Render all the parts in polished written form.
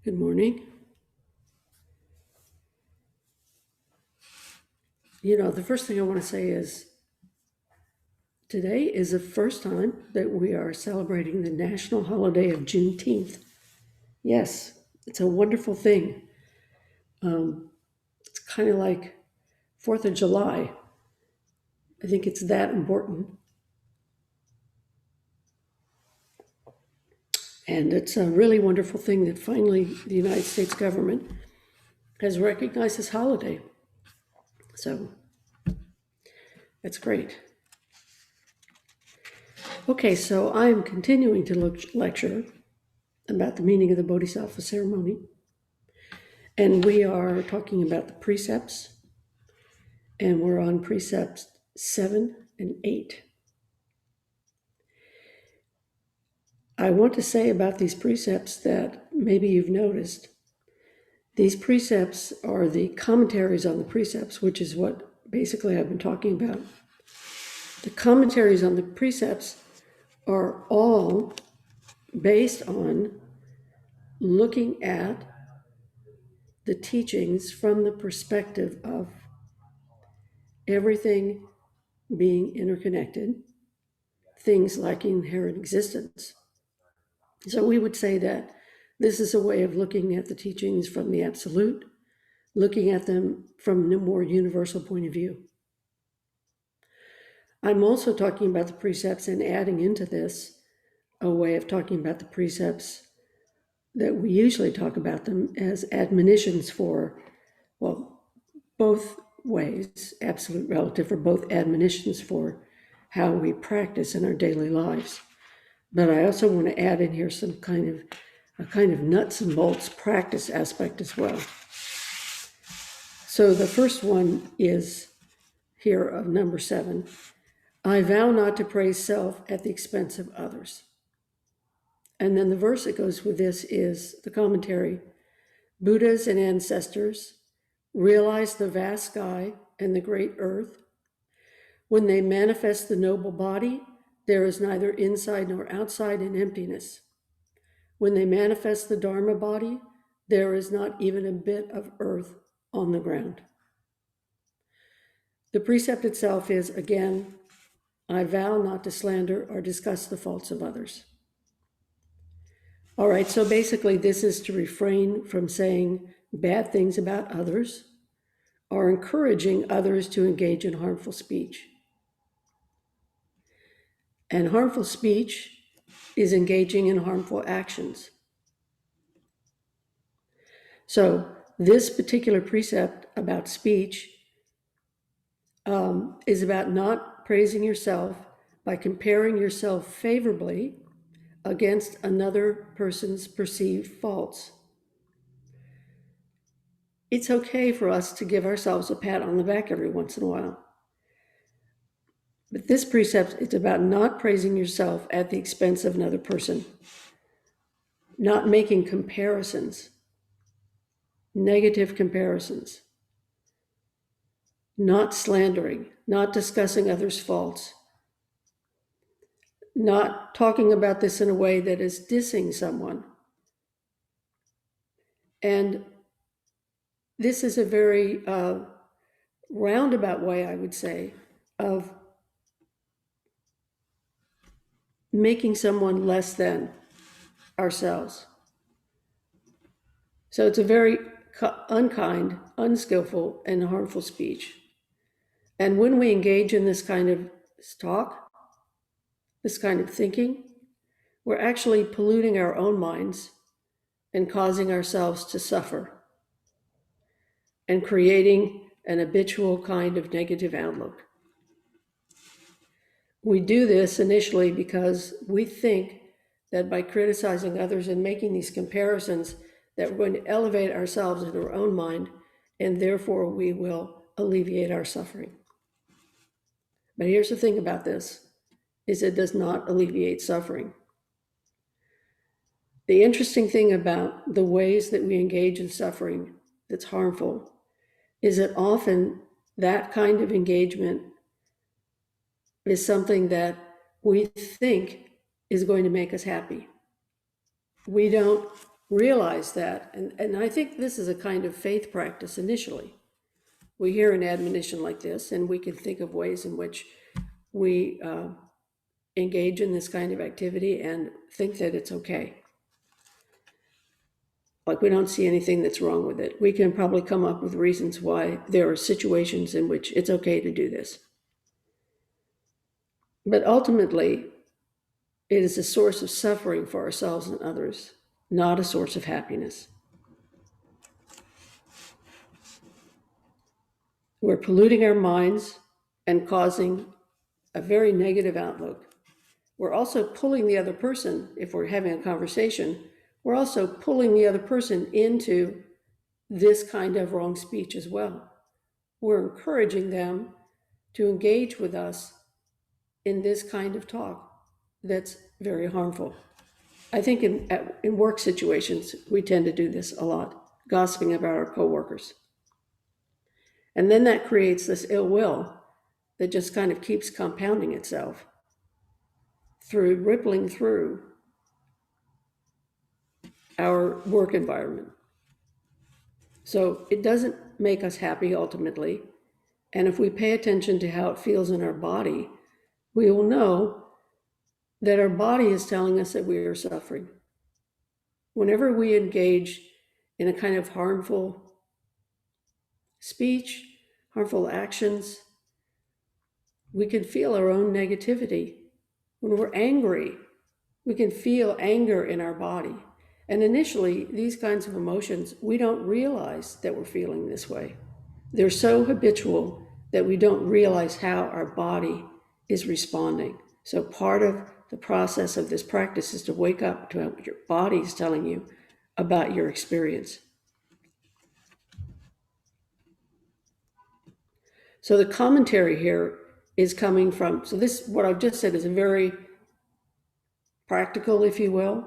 Good morning. The first thing I want to say is today is the first time that we are celebrating the national holiday of Juneteenth. Yes, it's a wonderful thing. It's kind of like 4th of July. I think it's that important. And it's a really wonderful thing that finally the United States government has recognized this holiday. So that's great. Okay, so I'm continuing to lecture about the meaning of the Bodhisattva Ceremony. And we are talking about the precepts, and we're on precepts 7 and 8. I want to say about these precepts that maybe you've noticed. These precepts are the commentaries on the precepts, which is what basically I've been talking about. The commentaries on the precepts are all based on looking at the teachings from the perspective of everything being interconnected, things like inherent existence. So we would say that this is a way of looking at the teachings from the absolute, looking at them from a more universal point of view. I'm also talking about the precepts and adding into this a way of talking about the precepts that we usually talk about them as admonitions for, well, both ways, absolute, relative, are both admonitions for how we practice in our daily lives. But I also want to add in here some kind of nuts and bolts practice aspect as well. So the first one is here of number 7. I vow not to praise self at the expense of others. And then the verse that goes with this is the commentary. Buddhas and ancestors realize the vast sky and the great earth. When they manifest the noble body, there is neither inside nor outside in emptiness. When they manifest the Dharma body, there is not even a bit of earth on the ground. The precept itself is, again, I vow not to slander or discuss the faults of others. All right, so basically this is to refrain from saying bad things about others or encouraging others to engage in harmful speech. And harmful speech is engaging in harmful actions. So this particular precept about speech is about not praising yourself by comparing yourself favorably against another person's perceived faults. It's okay for us to give ourselves a pat on the back every once in a while. But this precept is about not praising yourself at the expense of another person, not making comparisons, negative comparisons, not slandering, not discussing others' faults, not talking about this in a way that is dissing someone. And this is a very roundabout way, I would say, of making someone less than ourselves. So it's a very unkind, unskillful, and harmful speech. And when we engage in this kind of talk, this kind of thinking, we're actually polluting our own minds and causing ourselves to suffer and creating an habitual kind of negative outlook. We do this initially because we think that by criticizing others and making these comparisons that we're going to elevate ourselves in our own mind, and therefore we will alleviate our suffering. But here's the thing about this, is it does not alleviate suffering. The interesting thing about the ways that we engage in suffering that's harmful is that often that kind of engagement is something that we think is going to make us happy. We don't realize that, and I think this is a kind of faith practice initially. We hear an admonition like this, and we can think of ways in which we engage in this kind of activity and think that it's okay. Like we don't see anything that's wrong with it. We can probably come up with reasons why there are situations in which it's okay to do this. But ultimately, it is a source of suffering for ourselves and others, not a source of happiness. We're polluting our minds and causing a very negative outlook. We're also pulling the other person, if we're having a conversation, we're also pulling the other person into this kind of wrong speech as well. We're encouraging them to engage with us in this kind of talk that's very harmful. I think in work situations, we tend to do this a lot, gossiping about our coworkers. And then that creates this ill will that just kind of keeps compounding itself rippling through our work environment. So it doesn't make us happy ultimately. And if we pay attention to how it feels in our body, we will know that our body is telling us that we are suffering. Whenever we engage in a kind of harmful speech, harmful actions, we can feel our own negativity. When we're angry, we can feel anger in our body. And initially, these kinds of emotions, we don't realize that we're feeling this way. They're so habitual that we don't realize how our body is responding. So part of the process of this practice is to wake up to what your body is telling you about your experience. So the commentary here is coming from, so this, what I've just said is a very practical, if you will,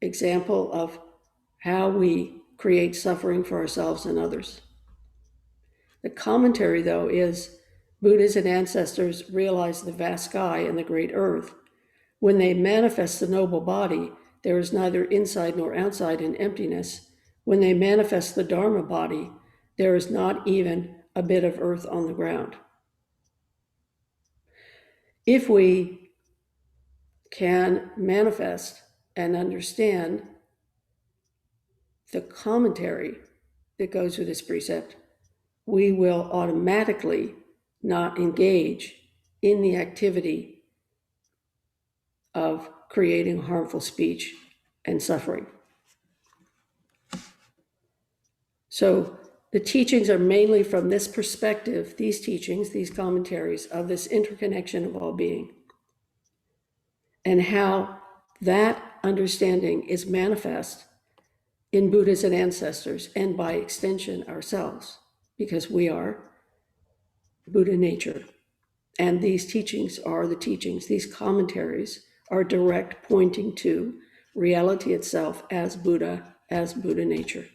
example of how we create suffering for ourselves and others. The commentary, though, is Buddhas and ancestors realized the vast sky and the great earth. When they manifest the noble body, there is neither inside nor outside in emptiness. When they manifest the Dharma body, there is not even a bit of earth on the ground. If we can manifest and understand the commentary that goes with this precept, we will automatically not engage in the activity of creating harmful speech and suffering. So the teachings are mainly from this perspective, these teachings, these commentaries of this interconnection of all being, and how that understanding is manifest in Buddhas and ancestors, and by extension ourselves, because we are Buddha nature. And these teachings are the teachings, these commentaries are direct pointing to reality itself as Buddha nature.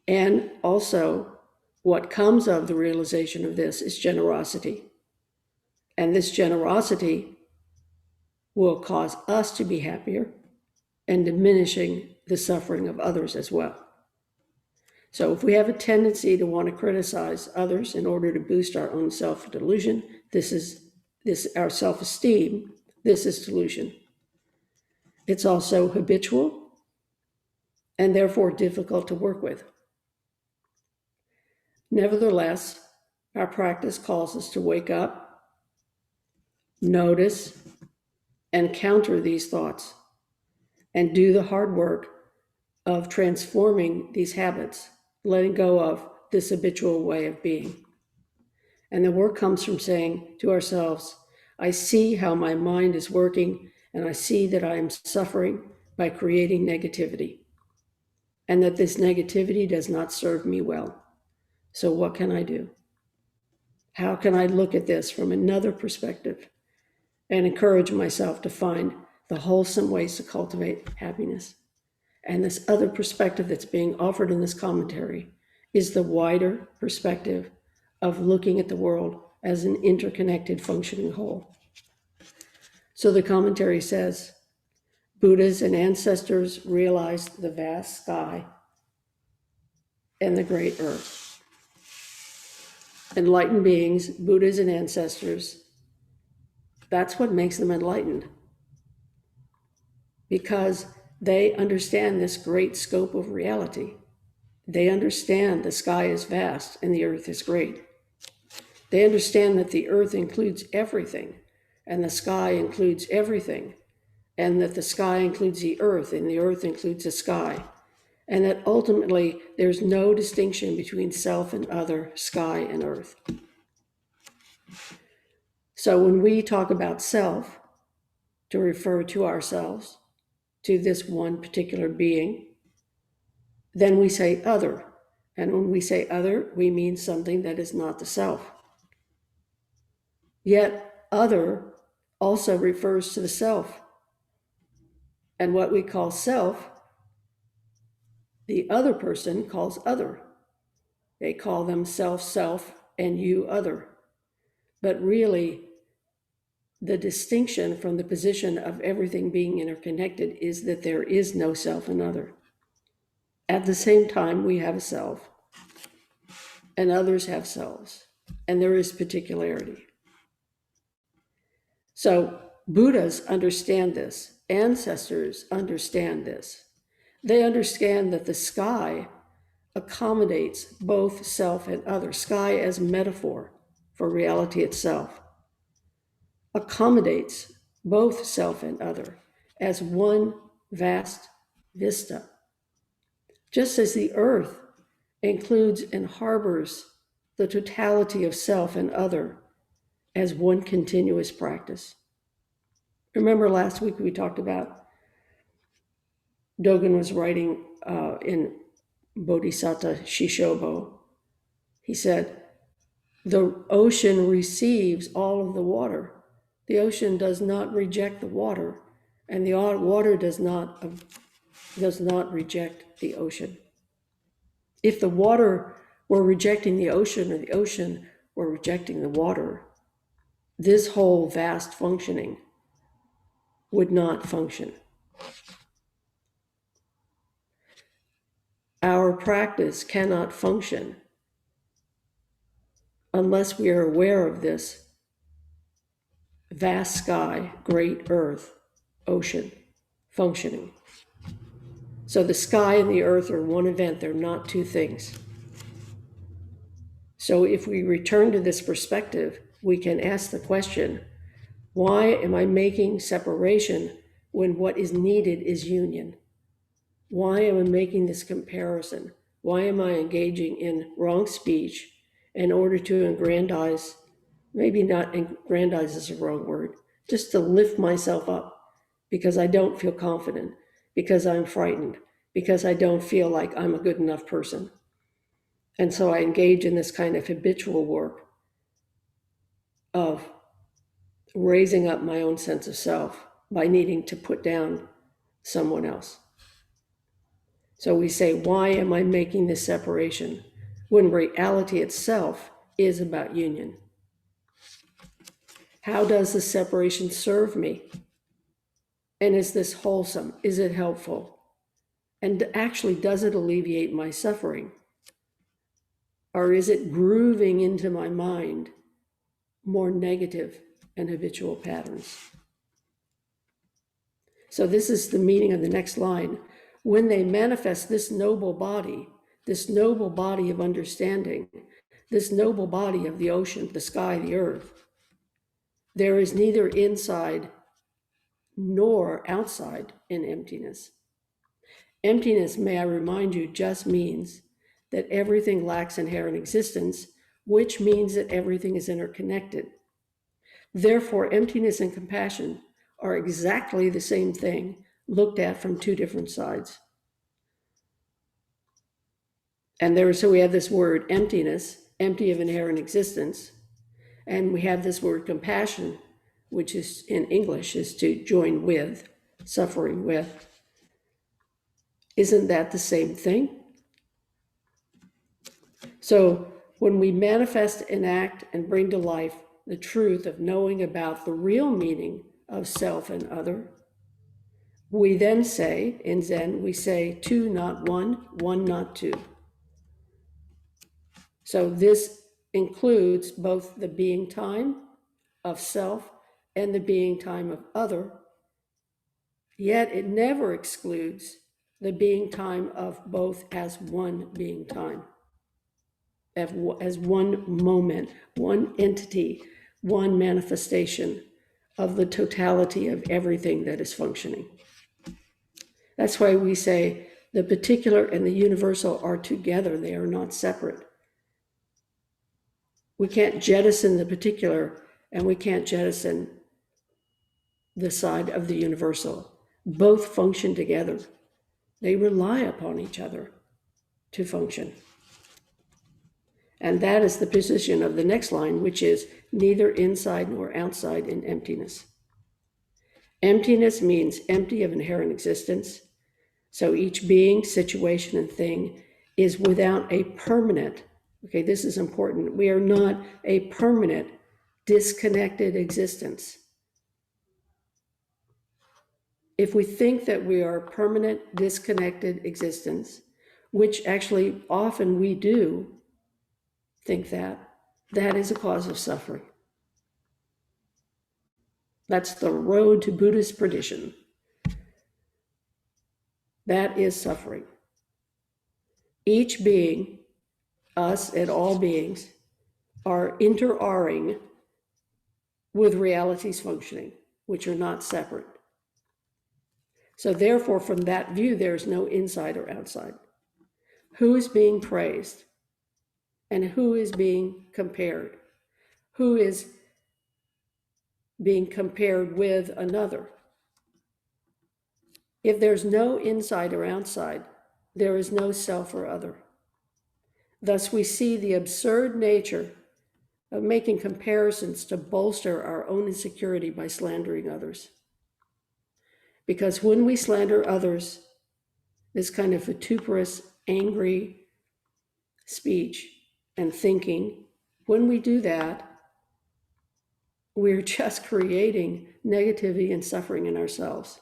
And also, what comes of the realization of this is generosity. And this generosity will cause us to be happier and diminishing the suffering of others as well. So if we have a tendency to want to criticize others in order to boost our own self-delusion, our self-esteem, this is delusion. It's also habitual and therefore difficult to work with. Nevertheless, our practice calls us to wake up, notice, and counter these thoughts, and do the hard work of transforming these habits, letting go of this habitual way of being. And the work comes from saying to ourselves, I see how my mind is working, and I see that I am suffering by creating negativity, and that this negativity does not serve me well. So what can I do? How can I look at this from another perspective and encourage myself to find the wholesome ways to cultivate happiness? And this other perspective that's being offered in this commentary is the wider perspective of looking at the world as an interconnected, functioning whole. So the commentary says, Buddhas and ancestors realized the vast sky and the great earth. Enlightened beings, Buddhas and ancestors, that's what makes them enlightened. Because they understand this great scope of reality. They understand the sky is vast and the earth is great. They understand that the earth includes everything and the sky includes everything, and that the sky includes the earth and the earth includes the sky, and that ultimately there's no distinction between self and other, sky and earth. So when we talk about self, to refer to ourselves, to this one particular being, then we say other. And when we say other, we mean something that is not the self. Yet other also refers to the self. And what we call self, the other person calls other. They call themselves self and you other. But really, the distinction from the position of everything being interconnected is that there is no self and other. At the same time, we have a self, and others have selves, and there is particularity. So Buddhas understand this. Ancestors understand this. They understand that the sky accommodates both self and other. Sky as metaphor for reality itself accommodates both self and other as one vast vista. Just as the earth includes and harbors the totality of self and other as one continuous practice. Remember last week we talked about, Dogen was writing in Bodhisattva Shishobo. He said, the ocean receives all of the water. The ocean does not reject the water, and the water does not reject the ocean. If the water were rejecting the ocean, or the ocean were rejecting the water, this whole vast functioning would not function. Our practice cannot function unless we are aware of this vast sky, great earth, ocean functioning. So the sky and the earth are one event, they're not two things. So if we return to this perspective, we can ask the question, why am I making separation when what is needed is union? Why am I making this comparison? Why am I engaging in wrong speech in order to aggrandize, maybe not aggrandize is a wrong word, just to lift myself up because I don't feel confident, because I'm frightened, because I don't feel like I'm a good enough person. And so I engage in this kind of habitual work of raising up my own sense of self by needing to put down someone else. So we say, why am I making this separation when reality itself is about union? How does the separation serve me? And is this wholesome? Is it helpful? And actually, does it alleviate my suffering? Or is it grooving into my mind more negative and habitual patterns? So this is the meaning of the next line. When they manifest this noble body of understanding, this noble body of the ocean, the sky, the earth, there is neither inside nor outside in emptiness. Emptiness, may I remind you, just means that everything lacks inherent existence, which means that everything is interconnected. Therefore, emptiness and compassion are exactly the same thing, looked at from two different sides. And so we have this word emptiness, empty of inherent existence, and we have this word compassion, which is in English is to join with, suffering with. Isn't that the same thing? So when we manifest, enact, and bring to life the truth of knowing about the real meaning of self and other. We then say, in Zen, we say two, not one, one, not two. So this includes both the being time of self and the being time of other, yet it never excludes the being time of both as one being time, as one moment, one entity, one manifestation of the totality of everything that is functioning. That's why we say the particular and the universal are together, they are not separate. We can't jettison the particular and we can't jettison the side of the universal. Both function together. They rely upon each other to function. And that is the position of the next line, which is neither inside nor outside in emptiness. Emptiness means empty of inherent existence. So each being, situation, and thing is without a permanent, okay, this is important. We are not a permanent, disconnected existence. If we think that we are a permanent, disconnected existence, which actually often we do think that is a cause of suffering. That's the road to Buddhist perdition. That is suffering. Each being, us and all beings, are inter-aring with realities functioning, which are not separate. So therefore, from that view, there is no inside or outside. Who is being praised? And who is being compared? Who is being compared with another? If there's no inside or outside, there is no self or other. Thus, we see the absurd nature of making comparisons to bolster our own insecurity by slandering others. Because when we slander others, this kind of vituperous, angry speech and thinking, when we do that, we're just creating negativity and suffering in ourselves.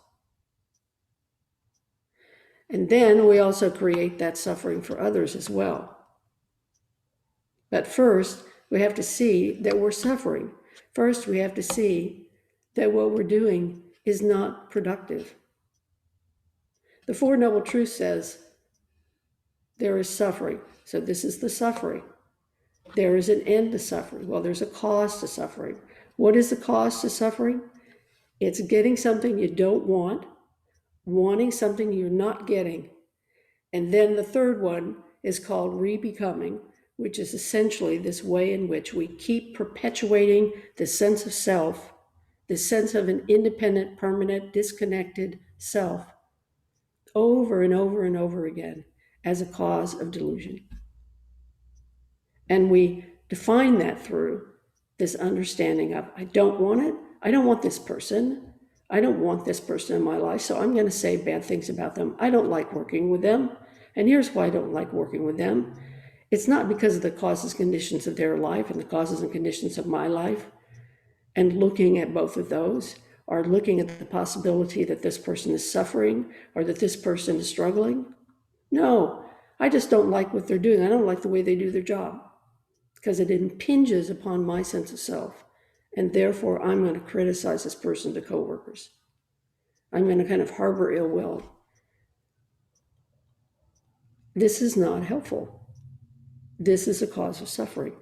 And then we also create that suffering for others as well. But first, we have to see that we're suffering. First, we have to see that what we're doing is not productive. The Four Noble Truths says there is suffering. So this is the suffering. There is an end to suffering. Well, there's a cause to suffering. What is the cause to suffering? It's getting something you don't want, wanting something you're not getting. And then the third one is called re-becoming, which is essentially this way in which we keep perpetuating the sense of self, the sense of an independent, permanent, disconnected self over and over and over again as a cause of delusion. And we define that through this understanding of, I don't want it. I don't want this person. I don't want this person in my life, so I'm going to say bad things about them. I don't like working with them. And here's why I don't like working with them. It's not because of the causes and conditions of their life and the causes and conditions of my life. And looking at both of those, or looking at the possibility that this person is suffering or that this person is struggling. No, I just don't like what they're doing. I don't like the way they do their job because it impinges upon my sense of self. And therefore, I'm going to criticize this person to coworkers. I'm going to kind of harbor ill will. This is not helpful. This is a cause of suffering.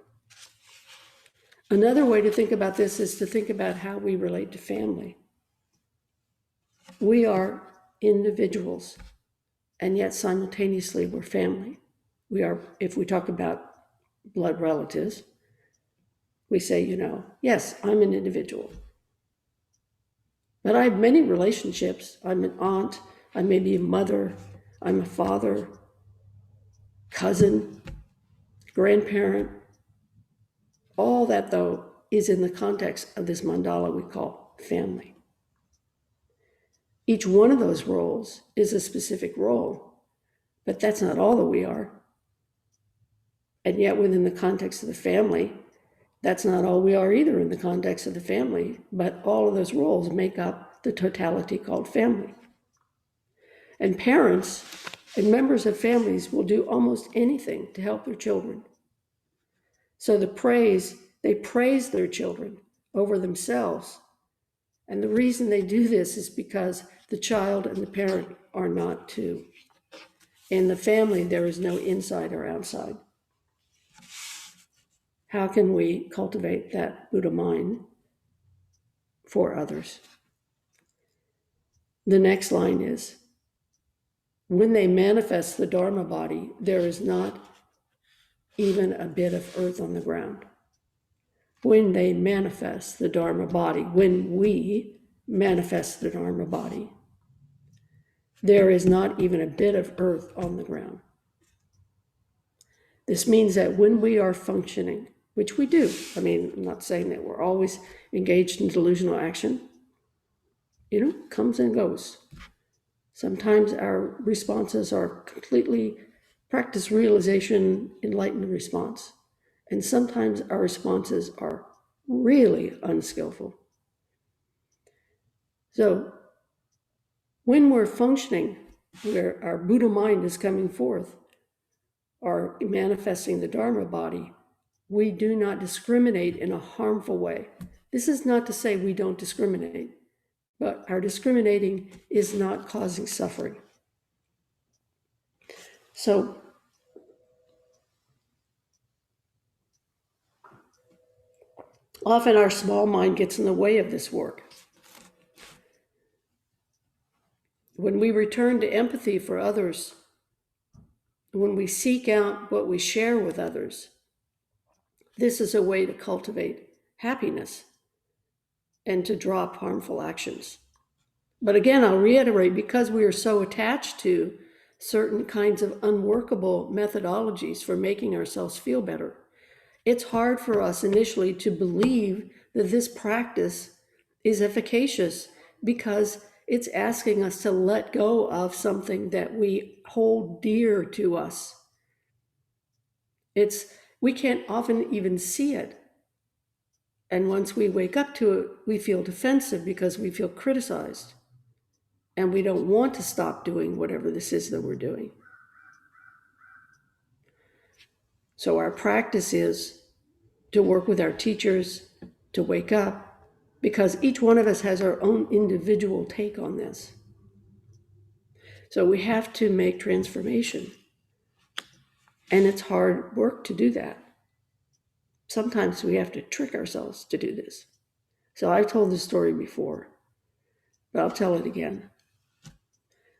Another way to think about this is to think about how we relate to family. We are individuals, and yet simultaneously we're family. We are, if we talk about blood relatives, we say, yes, I'm an individual. But I have many relationships. I'm an aunt, I may be a mother, I'm a father, cousin, grandparent. All that, though, is in the context of this mandala we call family. Each one of those roles is a specific role, but that's not all that we are. And yet within the context of the family, That's not all we are either in the context of the family, but all of those roles make up the totality called family. And parents and members of families will do almost anything to help their children. So they praise their children over themselves. And the reason they do this is because the child and the parent are not two. In the family, there is no inside or outside. How can we cultivate that Buddha mind for others? The next line is, when they manifest the Dharma body, there is not even a bit of earth on the ground. When they manifest the Dharma body, when we manifest the Dharma body, there is not even a bit of earth on the ground. This means that when we are functioning, which we do, I mean, I'm not saying that we're always engaged in delusional action, comes and goes. Sometimes our responses are completely practice realization, enlightened response. And sometimes our responses are really unskillful. So when we're functioning, where our Buddha mind is coming forth, or manifesting the Dharma body, we do not discriminate in a harmful way. This is not to say we don't discriminate, but our discriminating is not causing suffering. So often our small mind gets in the way of this work. When we return to empathy for others, when we seek out what we share with others, this is a way to cultivate happiness and to drop harmful actions. But again, I'll reiterate, because we are so attached to certain kinds of unworkable methodologies for making ourselves feel better, it's hard for us initially to believe that this practice is efficacious, because it's asking us to let go of something that we hold dear to us. We can't often even see it. And once we wake up to it, we feel defensive because we feel criticized. And we don't want to stop doing whatever this is that we're doing. So our practice is to work with our teachers, to wake up, because each one of us has our own individual take on this. So we have to make transformation. And it's hard work to do that. Sometimes we have to trick ourselves to do this. So I've told this story before, but I'll tell it again.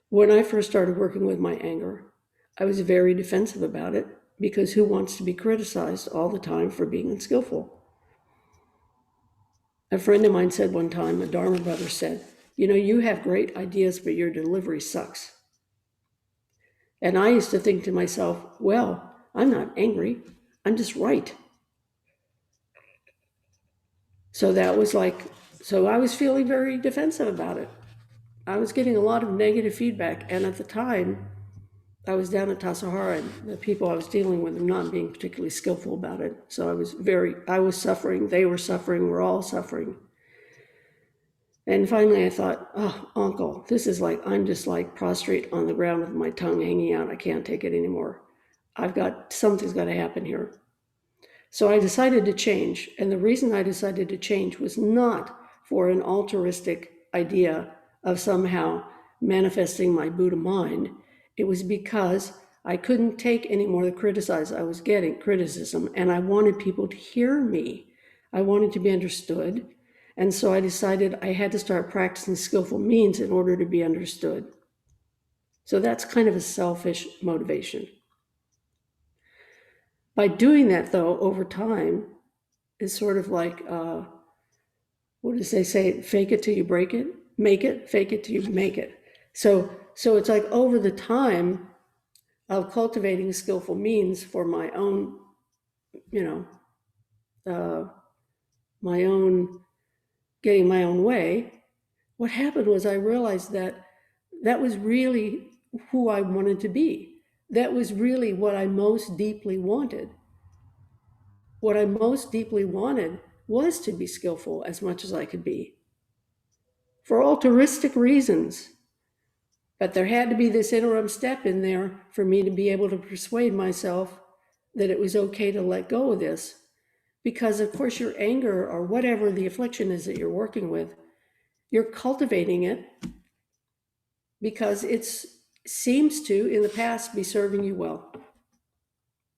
When I first started working with my anger, I was very defensive about it, because who wants to be criticized all the time for being unskillful? A friend of mine said one time, a Dharma brother said, you have great ideas, but your delivery sucks. And I used to think to myself, well, I'm not angry, I'm just right. So I was feeling very defensive about it. I was getting a lot of negative feedback. And at the time, I was down at Tassajara, and the people I was dealing with were not being particularly skillful about it. So I was suffering, they were suffering, we're all suffering. And finally I thought, oh, uncle, I'm just like prostrate on the ground with my tongue hanging out. I can't take it anymore. Something's got to happen here. So I decided to change. And the reason I decided to change was not for an altruistic idea of somehow manifesting my Buddha mind. It was because I couldn't take any more of the criticism I was getting, and I wanted people to hear me. I wanted to be understood. And so I decided I had to start practicing skillful means in order to be understood. So that's kind of a selfish motivation. By doing that, though, over time, it's sort of like, what does they say? Fake it till you break it, make it, fake it till you make it. So it's like over the time of cultivating skillful means for my own, getting my own way, what happened was I realized that was really who I wanted to be. That was really what I most deeply wanted. what I most deeply wanted was to be skillful as much as I could be, for altruistic reasons. But there had to be this interim step in there for me to be able to persuade myself that it was okay to let go of this. Because, of course, your anger or whatever the affliction is that you're working with, you're cultivating it because it seems to, in the past, be serving you well.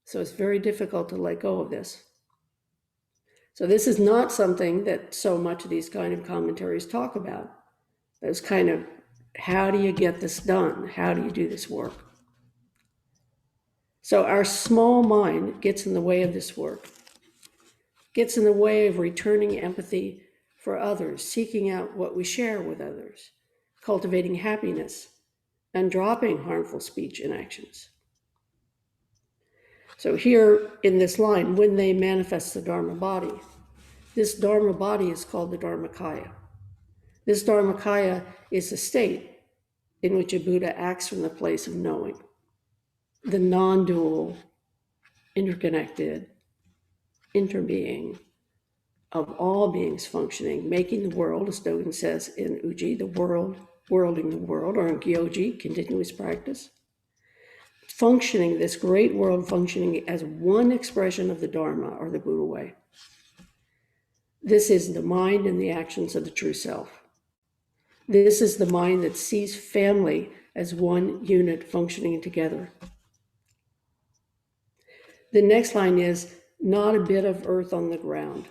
So it's very difficult to let go of this. So this is not something that so much of these kind of commentaries talk about. It's kind of, how do you get this done? How do you do this work? So our small mind gets in the way of this work, gets in the way of returning empathy for others, seeking out what we share with others, cultivating happiness, and dropping harmful speech and actions. So here in this line, when they manifest the Dharma body, this Dharma body is called the Dharmakaya. This Dharmakaya is a state in which a Buddha acts from the place of knowing, the non-dual, interconnected, interbeing of all beings functioning, making the world, as Dogen says in Uji, the world, worlding the world, or in Gyoji, continuous practice, functioning, this great world functioning as one expression of the Dharma, or the Buddha way. This is the mind and the actions of the true self. This is the mind that sees family as one unit functioning together. The next line is, not a bit of earth on the ground.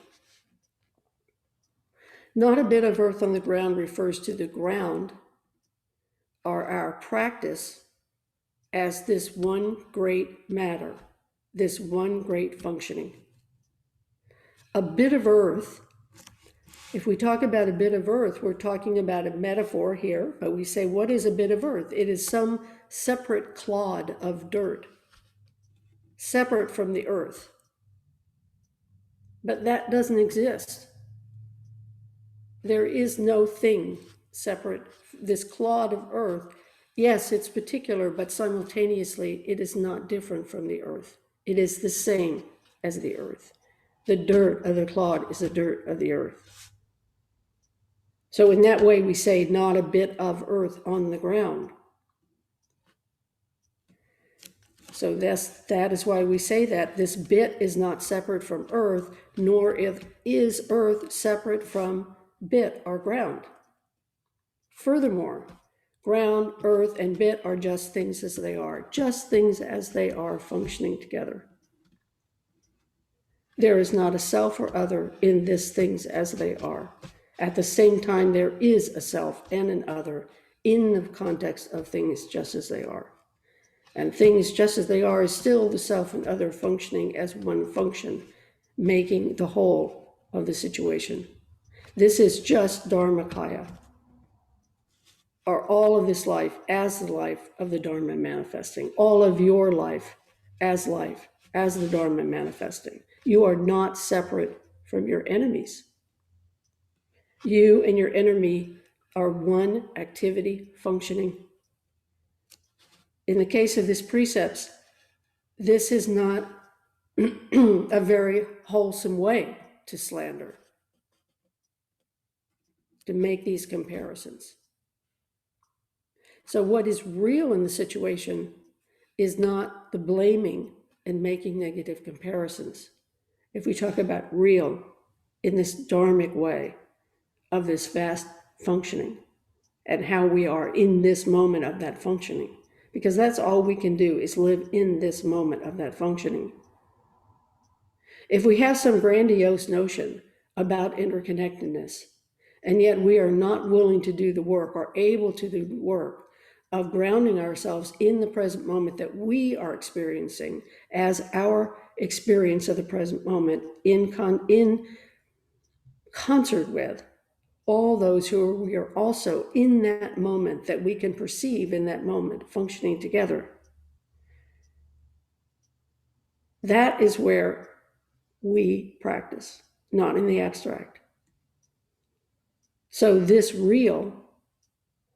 Not a bit of earth on the ground refers to the ground, or our practice, as this one great matter, this one great functioning. A bit of earth, if we talk about a bit of earth, we're talking about a metaphor here, but we say, what is a bit of earth? It is some separate clod of dirt, separate from the earth. But that doesn't exist. There is no thing separate. This clod of earth, yes, it's particular, but simultaneously it is not different from the earth. It is the same as the earth. The dirt of the clod is the dirt of the earth. So in that way we say, not a bit of earth on the ground. So that is why we say that this bit is not separate from earth, nor is earth separate from bit or ground. Furthermore, ground, earth, and bit are just things as they are, just things as they are functioning together. There is not a self or other in this things as they are. At the same time, there is a self and an other in the context of things just as they are. And things just as they are is still the self and other functioning as one function, making the whole of the situation. This is just Dharmakaya, or all of this life as the life of the Dharma manifesting, all of your life as the Dharma manifesting. You are not separate from your enemies. You and your enemy are one activity functioning. In the case of this precepts, this is not a very wholesome way to slander, to make these comparisons. So what is real in the situation is not the blaming and making negative comparisons. If we talk about real in this dharmic way of this vast functioning and how we are in this moment of that functioning, because that's all we can do is live in this moment of that functioning. If we have some grandiose notion about interconnectedness, and yet we are not willing to do the work or able to do the work of grounding ourselves in the present moment that we are experiencing as our experience of the present moment in concert with all those we are also in that moment that we can perceive in that moment functioning together. That is where we practice, not in the abstract. So this real,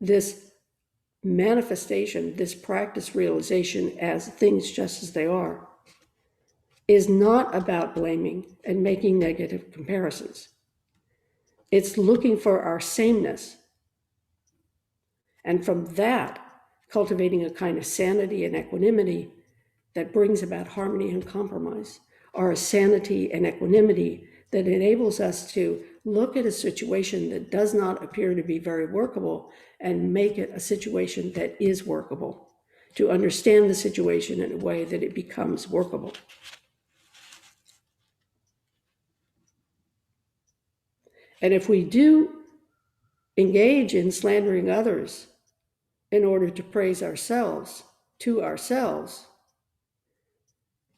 this manifestation, this practice realization as things just as they are, is not about blaming and making negative comparisons. It's looking for our sameness. And from that, cultivating a kind of sanity and equanimity that brings about harmony and compromise, or a sanity and equanimity that enables us to look at a situation that does not appear to be very workable and make it a situation that is workable, to understand the situation in a way that it becomes workable. And if we do engage in slandering others in order to praise ourselves, to ourselves,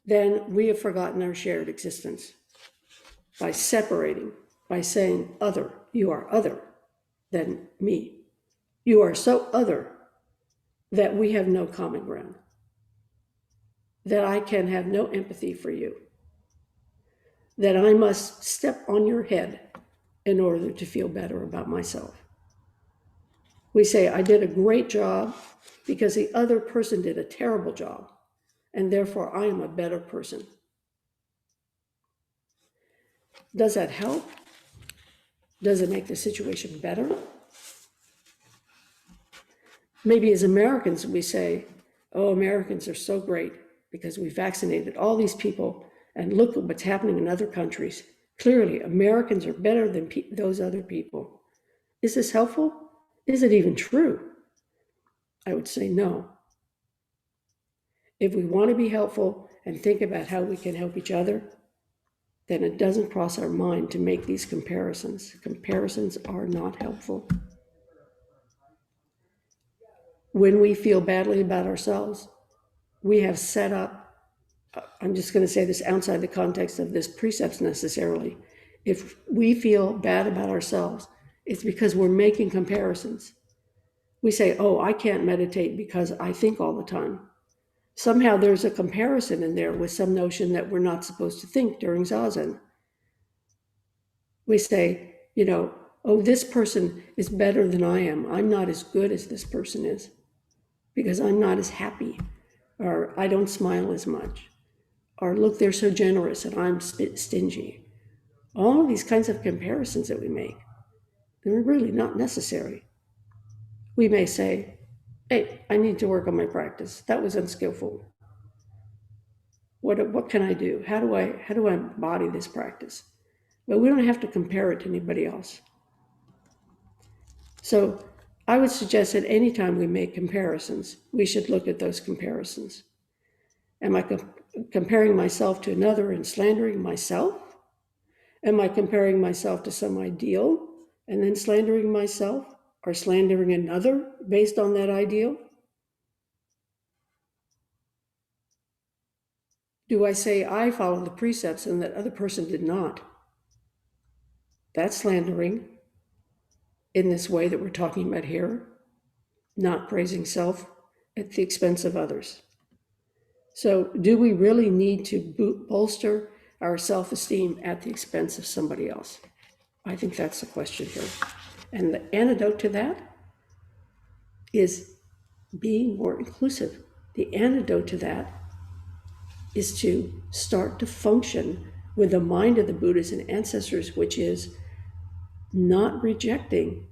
then we have forgotten our shared existence by separating, by saying other, you are other than me. You are so other that we have no common ground, that I can have no empathy for you, that I must step on your head in order to feel better about myself. We say, I did a great job because the other person did a terrible job, and therefore I am a better person. Does that help? Does it make the situation better? Maybe as Americans, we say, oh, Americans are so great because we vaccinated all these people, and look at what's happening in other countries. Clearly, Americans are better than those other people. Is this helpful? Is it even true? I would say no. If we want to be helpful and think about how we can help each other, then it doesn't cross our mind to make these comparisons. Comparisons are not helpful. When we feel badly about ourselves, we have set up, I'm just going to say this outside the context of this precepts necessarily. If we feel bad about ourselves, it's because we're making comparisons. We say, oh, I can't meditate because I think all the time. Somehow there's a comparison in there with some notion that we're not supposed to think during Zazen. We say, oh, this person is better than I am. I'm not as good as this person is because I'm not as happy, or I don't smile as much, or look, they're so generous and I'm stingy. All of these kinds of comparisons that we make, they're really not necessary. We may say, hey, I need to work on my practice. That was unskillful. What can I do? How do I embody this practice? But we don't have to compare it to anybody else. So I would suggest that anytime we make comparisons, we should look at those comparisons. Am I comparing myself to another and slandering myself? Am I comparing myself to some ideal and then slandering myself, or slandering another based on that ideal? Do I say I follow the precepts and that other person did not? That's slandering in this way that we're talking about here, not praising self at the expense of others. So do we really need to bolster our self-esteem at the expense of somebody else? I think that's the question here. And the antidote to that is being more inclusive. The antidote to that is to start to function with the mind of the Buddhas and ancestors, which is not rejecting.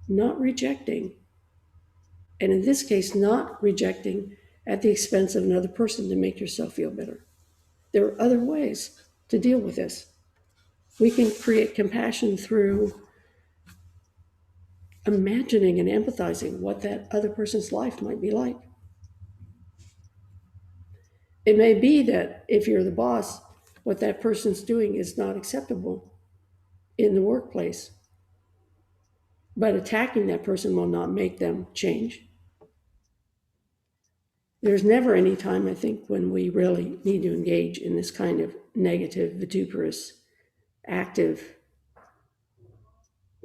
And in this case, not rejecting at the expense of another person to make yourself feel better. There are other ways to deal with this. We can create compassion through imagining and empathizing what that other person's life might be like. It may be that if you're the boss, what that person's doing is not acceptable in the workplace, but attacking that person will not make them change. There's never any time, I think, when we really need to engage in this kind of negative, vituperous, active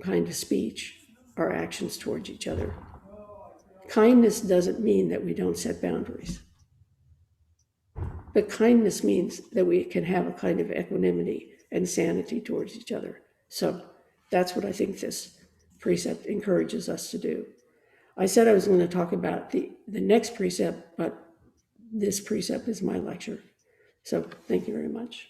kind of speech or actions towards each other. Kindness doesn't mean that we don't set boundaries. But kindness means that we can have a kind of equanimity and sanity towards each other. So that's what I think this precept encourages us to do. I said I was going to talk about the next precept, but this precept is my lecture. So thank you very much.